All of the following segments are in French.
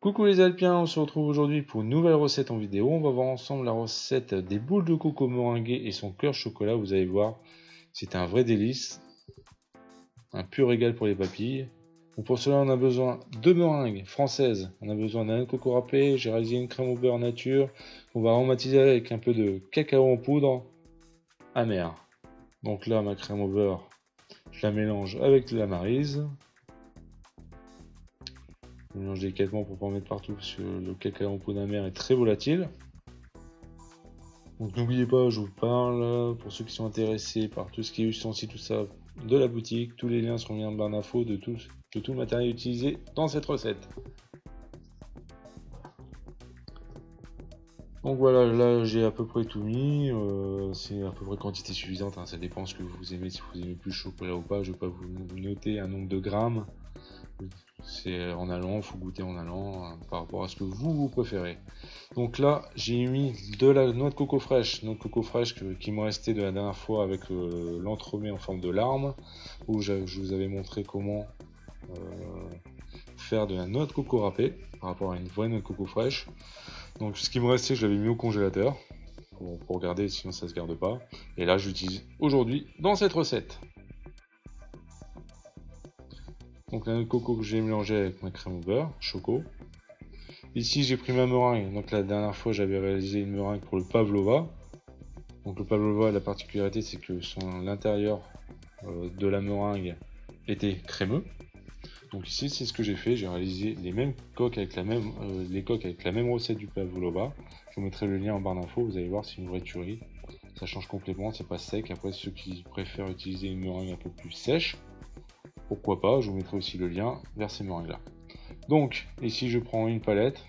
Coucou les Alpiens, on se retrouve aujourd'hui pour une nouvelle recette en vidéo. On va voir ensemble la recette des boules de coco meringuées et son cœur chocolat. Vous allez voir, c'est un vrai délice, un pur régal pour les papilles. Donc pour cela, on a besoin de meringues françaises. On a besoin d'un coco râpé. J'ai réalisé une crème au beurre nature qu'on va aromatiser avec un peu de cacao en poudre amère. Donc là, ma crème au beurre, je la mélange avec de la maryse. Je mélange délicatement pour ne pas en mettre partout parce que le cacao en poudre amère est très volatile. Donc n'oubliez pas, je vous parle, pour ceux qui sont intéressés par tout ce qui est ustensiles, tout ça, de la boutique, tous les liens seront mis en barre d'infos de tout le matériel utilisé dans cette recette. Donc voilà, là j'ai à peu près tout mis, c'est à peu près quantité suffisante, hein, ça dépend ce que vous aimez, si vous aimez plus chocolat ou pas, je ne vais pas vous noter un nombre de grammes. C'est en allant, il faut goûter en allant par rapport à ce que vous préférez. Donc là, j'ai mis de la noix de coco fraîche, qui me restait de la dernière fois avec l'entremet en forme de larme, où je vous avais montré comment faire de la noix de coco râpée par rapport à une vraie noix de coco fraîche. Donc ce qui me restait, je l'avais mis au congélateur pour garder, sinon ça se garde pas. Et là, j'utilise aujourd'hui dans cette recette. Donc la noix de coco que j'ai mélangé avec ma crème au beurre, choco. Ici j'ai pris ma meringue, donc la dernière fois j'avais réalisé une meringue pour le pavlova. Donc le pavlova, la particularité c'est que l'intérieur de la meringue était crémeux. Donc ici c'est ce que j'ai fait, j'ai réalisé les mêmes coques avec la même, recette du pavlova. Je vous mettrai le lien en barre d'infos, vous allez voir, c'est une vraie tuerie. Ça change complètement, c'est pas sec. Après ceux qui préfèrent utiliser une meringue un peu plus sèche, pourquoi pas, je vous mettrai aussi le lien vers ces meringues là. Donc ici je prends une palette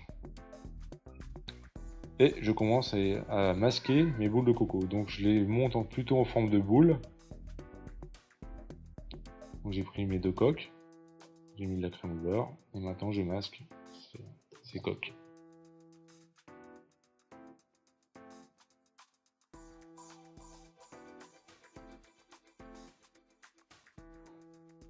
et je commence à masquer mes boules de coco. Donc je les monte plutôt en forme de boule. J'ai pris mes deux coques, j'ai mis de la crème au beurre et maintenant je masque ces coques.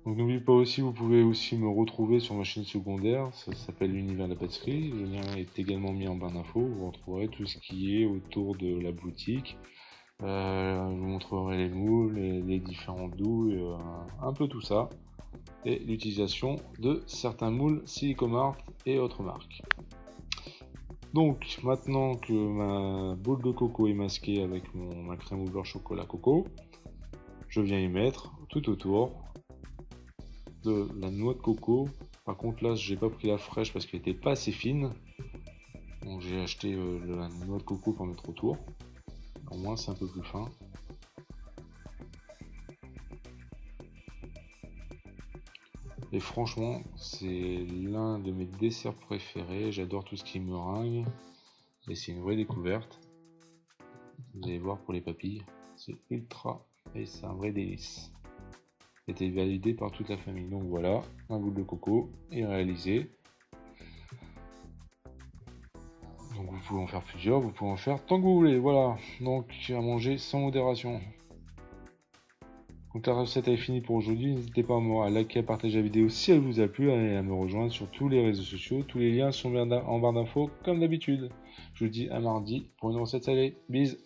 Donc n'oubliez pas aussi, vous pouvez aussi me retrouver sur ma chaîne secondaire, ça s'appelle l'univers de la pâtisserie, le lien est également mis en barre d'infos, vous retrouverez tout ce qui est autour de la boutique. Je vous montrerai les moules, les différents doux, un peu tout ça, et l'utilisation de certains moules Silicomart et autres marques. Donc maintenant que ma boule de coco est masquée avec ma crème au beurre chocolat coco, je viens y mettre tout autour de la noix de coco. Par contre là j'ai pas pris la fraîche parce qu'elle était pas assez fine, donc j'ai acheté la noix de coco pour mettre autour, au moins c'est un peu plus fin. Et franchement c'est l'un de mes desserts préférés, j'adore tout ce qui est meringue et c'est une vraie découverte. Vous allez voir, pour les papilles c'est ultra et c'est un vrai délice. C'était validé par toute la famille. Donc voilà, un boule de coco est réalisé. Donc vous pouvez en faire plusieurs, vous pouvez en faire tant que vous voulez. Voilà, donc à manger sans modération. Donc la recette est finie pour aujourd'hui. N'hésitez pas à liker, à partager la vidéo si elle vous a plu et à me rejoindre sur tous les réseaux sociaux. Tous les liens sont en barre d'infos comme d'habitude. Je vous dis à mardi pour une recette salée. Bisous.